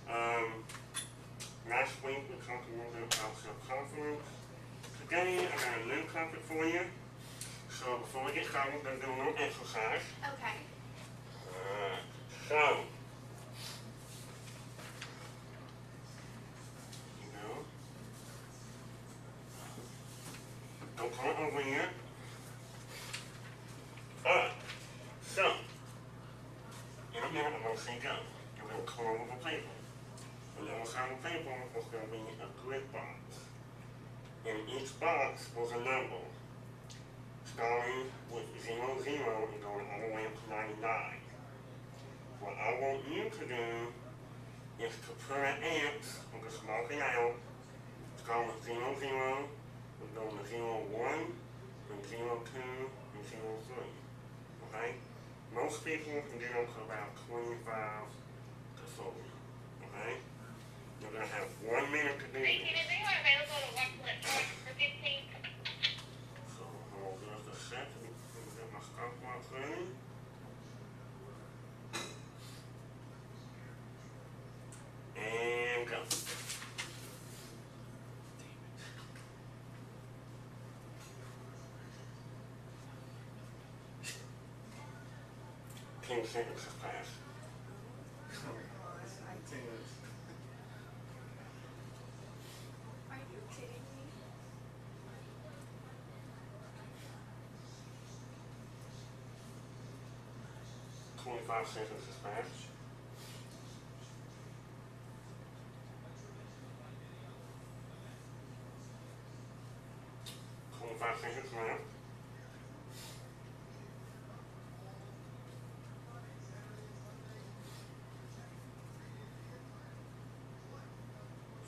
Um, Last week we talked a little bit about self-confidence. Today I got a new topic for you. So before we get started, we're going to do a little exercise. Okay. So, you know, don't come over yet. Alright, so, in a minute I'm going to say go. You're going to come over the paper. On the other side of the paper is going to be a grid box. In each box was a number, starting with 00 and going all the way up to 99. What I want you to do is to put an X with a small thing out, starting with 00, we're going to 01, and 02, and 03. Okay? Most people can get up to about 25 to 40. Okay? You're going to have 1 minute to do this. Is anyone available to walk for 15? So, hold on just a second. Let me get my stopwatch ready. And go. Ten seconds has passed. 10 minutes. Are you kidding me? $25 seconds has passed. $25 seconds left.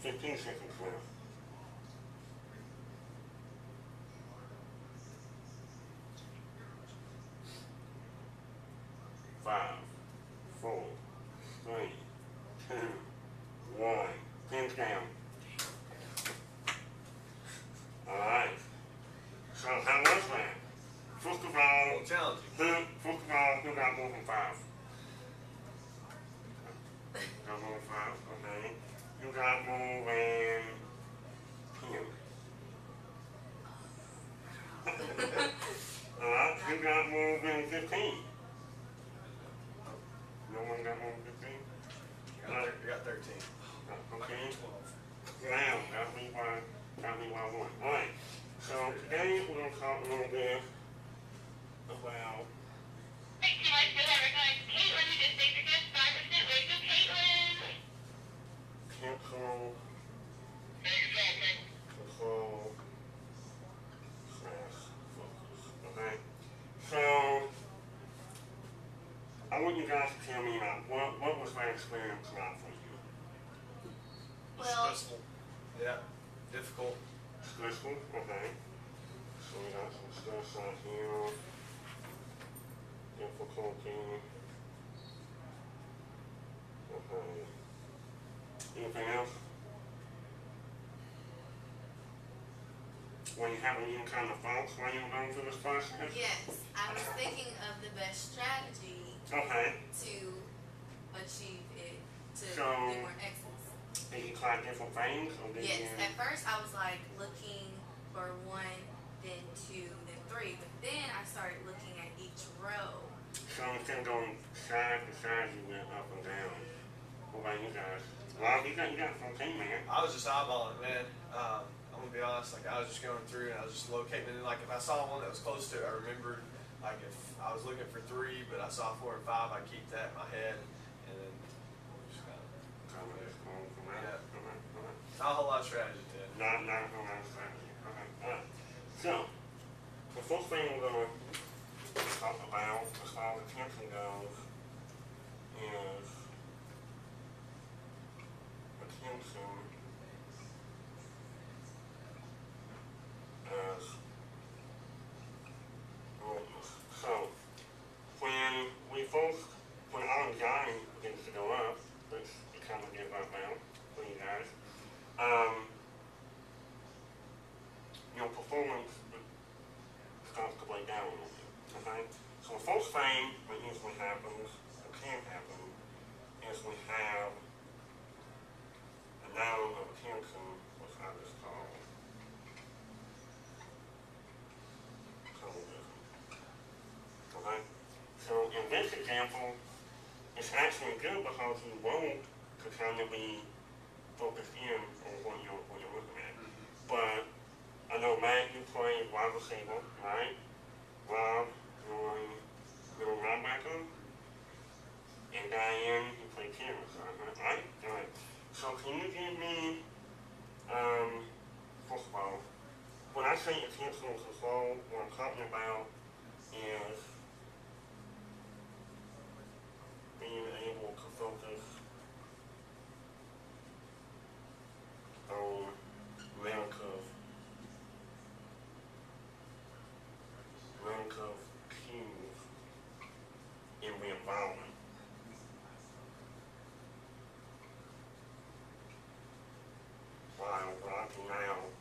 $15 seconds left. Five, four, three, two, one. Pins down. Alright. So how was that? First of all, Challenging. who got more than 5? Got more than 5, okay. You got more than 10. Alright, you got more than 15. No one got more than 15? You got 13. Okay. Now, that'll be why I won. Alright, so today we're going to talk a little bit about Thank you, I still have recognized Caitlin, who just made the good 5% wage of Caitlin. control, focus. Okay? So, I want you guys to tell me about what was that experience like for you? Well, Stressful. Yeah. Difficult. Stressful? Okay. So we got some stress out here. Difficulty. Okay. Anything else? Were you having any kind of thoughts while you were going through this process? yes, I was thinking of the best strategy Okay. to achieve it, to So- be more excellent. Did you try different things or did Yes, you? at first I was like looking for 1, then 2, then 3, but then I started looking at each row. So instead of going side to side, you went up and down. What about you guys? Well, you got 14, man. I was just eyeballing it, man. I'm gonna be honest. Like I was just going through and I was just locating. And then, like if I saw one that was close to it, I remembered. Like if I was looking for 3, but I saw 4 and 5, I'd keep that in my head, and then just kind of. Kind of just going from there. Yeah. Okay. Not a whole lot of strategy to it. Not a whole lot of strategy. Okay. Alright. So, the first thing we're going to talk about as far as attention goes is attention as awareness. So, when our anxiety begins to go up, which it kind of did right now for you guys, your performance starts to break down a little bit, okay? So the first thing that usually happens, or can happen, is we have this example, it's actually good because you want to kind of be focused in on what you're looking at. But I know Matt, you play wide receiver, right? Rob, you're middle linebacker, and Diane, you play tennis, right? Right. So can you give me, first of all, when I say attentional control, what I'm talking about is being able to focus on relative cues in the environment. While blocking out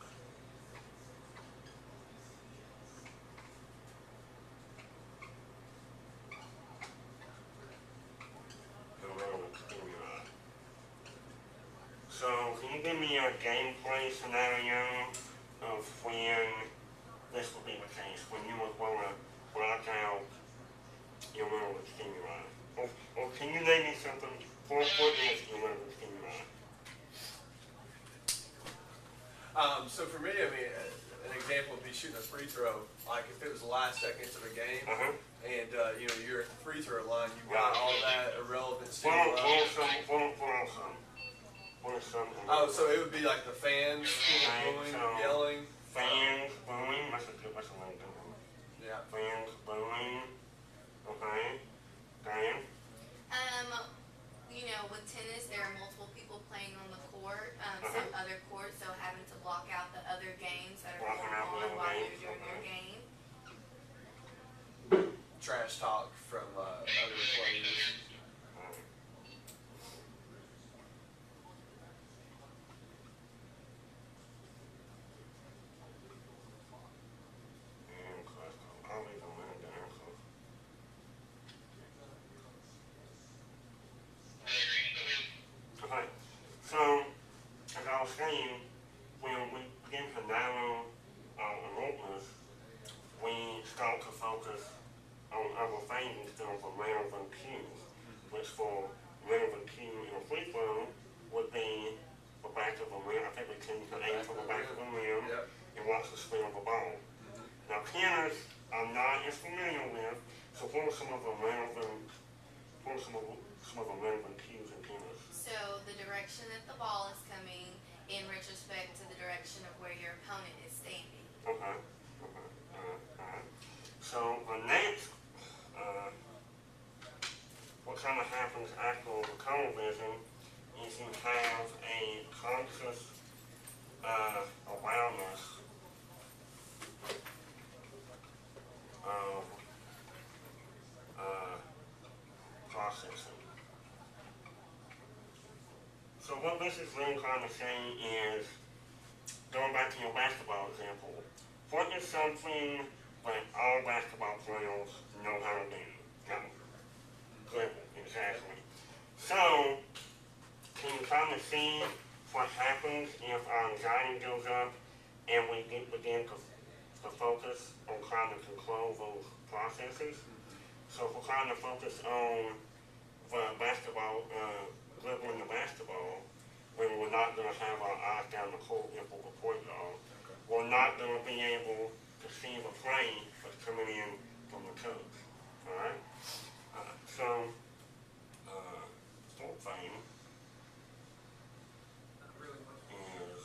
the relevant stimuli. So can you give me a gameplay scenario of when this will be the case, when you would want to block out your relevant stimuli? Or can you name me something? What is your relevant stimuli? So for me, I mean, an example would be shooting a free throw. Like if it was the last seconds of a game, and you know you're at the free throw line, you've got all that irrelevant stimuli. Oh, so it would be like the fans booing, yelling. Fans booing. That's a good one. Yeah. Fans booing. Okay. Diane. You know, with tennis, there are multiple people playing on the court, some other courts, so having to block out the other games that are going on while you're doing your game. Trash talk from other players. Okay, so as I was saying, when we begin to narrow our alertness, we start to focus on other things instead of the relevant cues, which for relevant cue in a free throw would be the back of the rim. I think we tend to aim for the back of the rim and watch the spin of the ball. Now tennis, I'm not as familiar with, so what are some of the relevant cues in tennis? So the direction that the ball is coming in retrospect to the direction of where your opponent is standing. Okay. So the next, what kind of happens after the color vision is you have a conscious awareness of processing. So what this is really trying to say is, going back to your basketball example, what is something that all basketball players know how to do? Good, exactly. So, can you kind of see what happens if our anxiety goes up and we begin to focus on trying to control those processes? So if we're trying to focus on the basketball, dribbling the basketball, when we're not going to have our eyes down the court if we're the point guard. We're not going to be able to see the play that's coming in from the coach. Alright? So, fourth thing is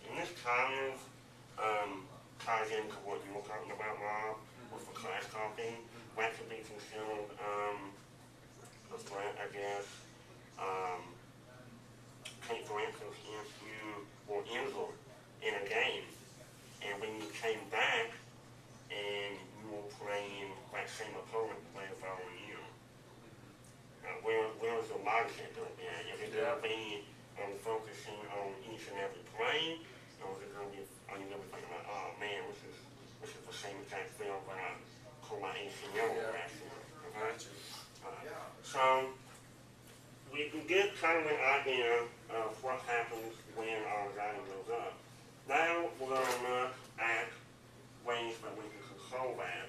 and this kind of ties into what you were talking about, Rob, with the class talking. That could be considered a threat, I guess. Take for instance, if you were injured in a game, and when you came back and you were playing that same opponent playing following you, where's the mindset going to be at? Is it going to be focusing on each and every play, or is it going to be, are you going to be thinking like, oh man, this is the same exact film that I pulled my ACL last year, okay? So, we can get kind of an idea of what happens when our anxiety goes up. Now we're going to look at ways that we can control that,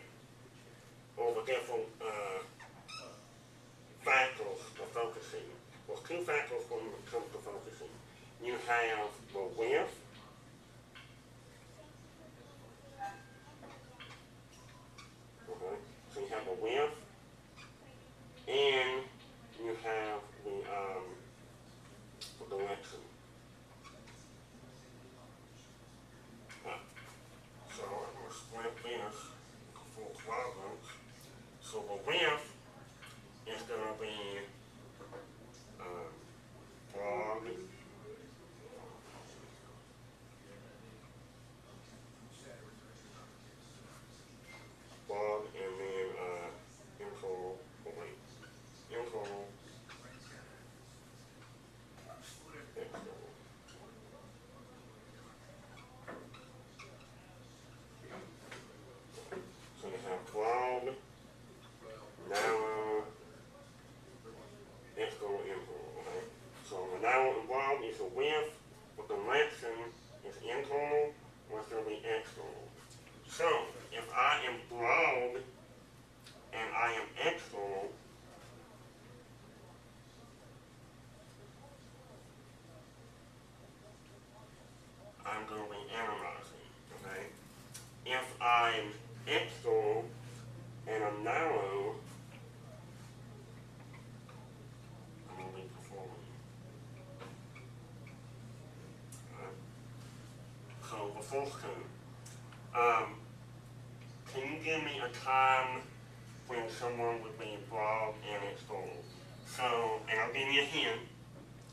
or the different factors of focusing. There's two factors when it comes to focusing. You have the width, okay, so you have the width, and you have the direction. So I'm going to split this into 4 quadrants. So the width is going to be broad, and then internal, internal, external. So you have broad, narrow, external, internal, okay? So the narrow and broad is the width, the direction is internal, or it's going to be external. So, if I am broad and I am external, I'm going to be analyzing, okay? If I'm external and I'm narrow, I'm going to be performing. Okay? So, the first two. Can you give me a time when someone would be broad and external? So, and I'll give you a hint.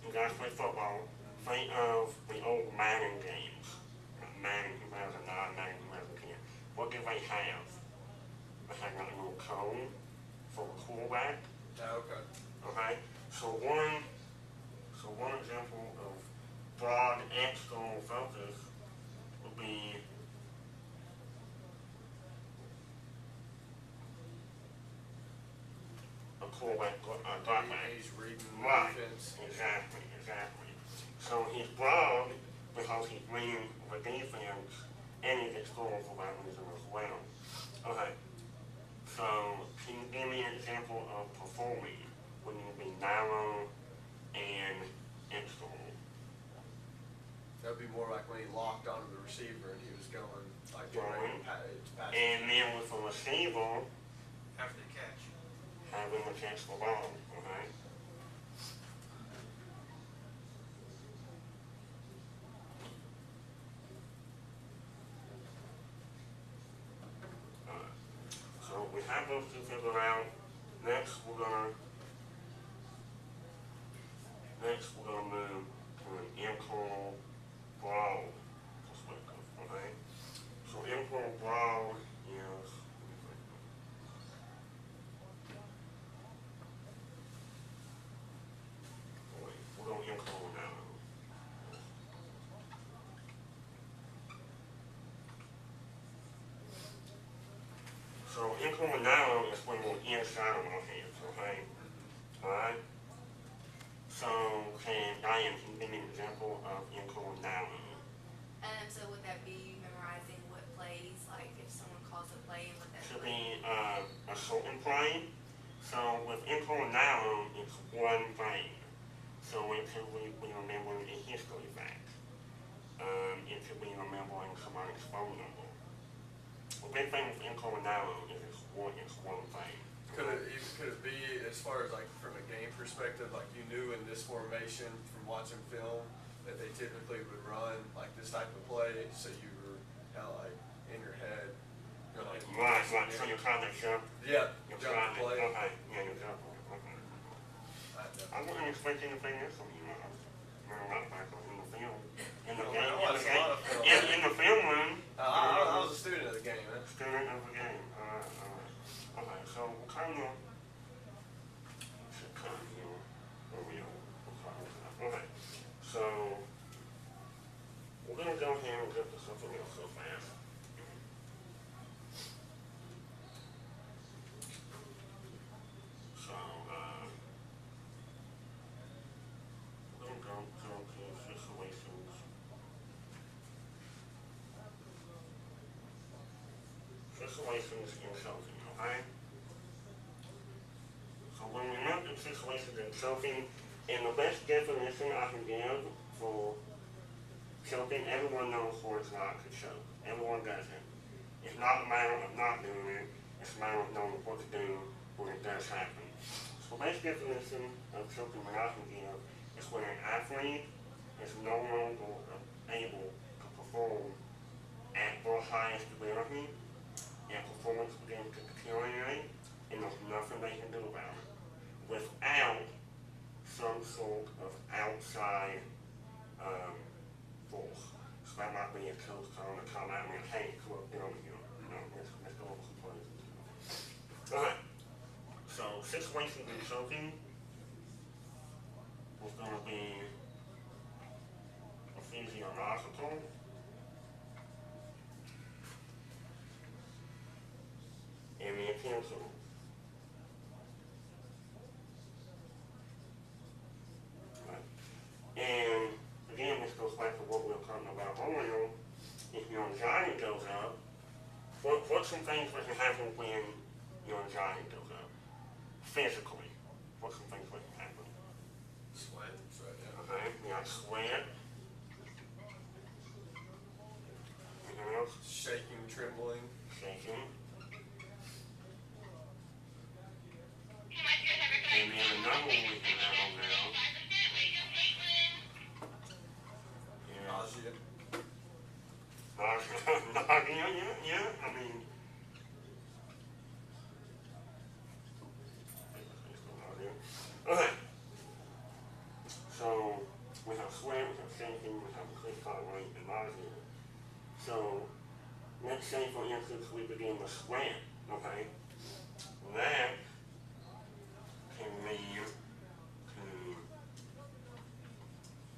You guys play football. Think of the old Madden games. Madden 2009, Madden 2010. What do they have? They have like a little cone for the quarterback. Okay. Okay? So one example of broad external focus would be a quarterback, He's reading the right, defense. exactly. So he's broad because he's reading the defense and he's external for that reason as well. Okay, so can you give me an example of performing when you be narrow and external? That'd be more like when he locked onto the receiver and he was going like Going. to pass. And then with the receiver, After the catch. having to catch the ball, okay? So we have those two figured out. Next we're gonna move to an internal broad perspective, okay? So internal broad is, we're going internal now. So internal now is when we're inside of our hands, okay? Alright? So Diane, can you give me an example of internal now? So would that be memorizing what plays, like if someone calls a play, what that Should play? be a certain play. So with internal now, it's one thing. So it could be remembering a history fact. It could be remembering somebody's phone number. The big thing with internal now is it's one thing. Could it be as far as like from a game perspective, like you knew in this formation from watching film that they typically would run like this type of play, so you were kind of like in your head, you're like, Right, so you're trying to jump. yeah, You're jump trying the to, play. okay, yeah, you're jumping. Okay. I wasn't expecting anything else from you. I was right back in the film. In the Oh, game. I watched a lot of film. In the film room. I was a student of the game, man. Student of the game. Okay, so we'll kind of should kind of where we are. Okay, so we're gonna go ahead and get to something else so fast. So situations in choking, okay? So when we look at situations in choking, and the best definition I can give for choking, everyone knows what it's not to choke. Everyone does it. It's not a matter of not doing it, it's a matter of knowing what to do when it does happen. So the best definition of choking that I can give is when an athlete is no longer able to perform at their highest ability, and performance begins to deteriorate, and there's nothing they can do about it without some sort of outside force. So that might be a coach calling to come out and hey, look, get over here. Let's go over some plays. Alright. So situations in choking is going to be a physiological, and the intentional. And again, this goes back to what we were talking about earlier. If your anxiety goes up, what's some things that can happen when your anxiety goes up? Physically, what's some things that can happen? Sweat. Okay, you got sweat. Anything else? Shaking, trembling. Shaking. And then another one we can have on there. Nausea. Nausea, yeah, I mean. Okay. So, we have sweat, we have shaking, we have increased heart rate, and nausea. So, let's say for instance we begin to sweat, okay? That can lead to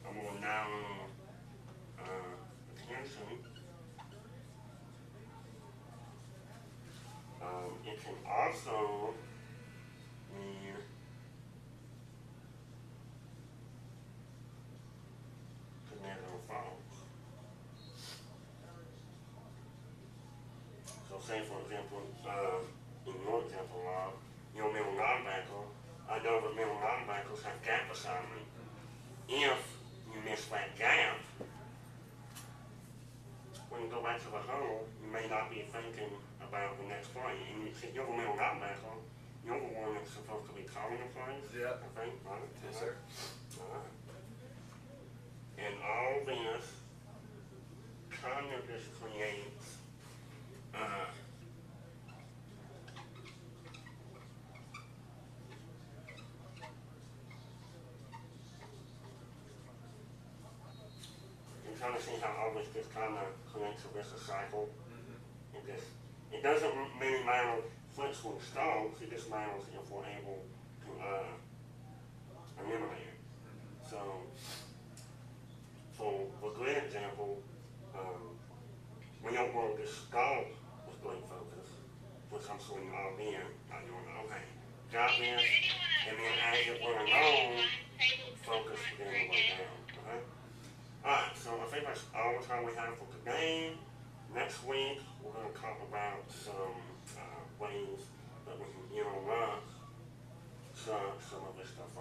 a more narrow attention. It can also lead to negative thoughts. So say for example, in your example, your middle linebacker, I know that middle linebackers have gap assignment. If you miss that gap, when you go back to the huddle, you may not be thinking about the next play. And you're the middle linebacker, you're the one that's supposed to be calling the plays. Yeah. I think, right? Yes, sir. Alright. And all this kind of just creates you kind of see how all this just kind of creates a vicious cycle. It doesn't really matter which one stalls, it just matters if we're able to eliminate it. So, for a great example, we don't want to just stall with great focus, which I'm swinging all in, not doing okay. Got this, and then as it went along, focus began to go down. Okay? Alright, so I think that's all the time we have for today. Next week, we're going to talk about some ways that we can interrupt some of this stuff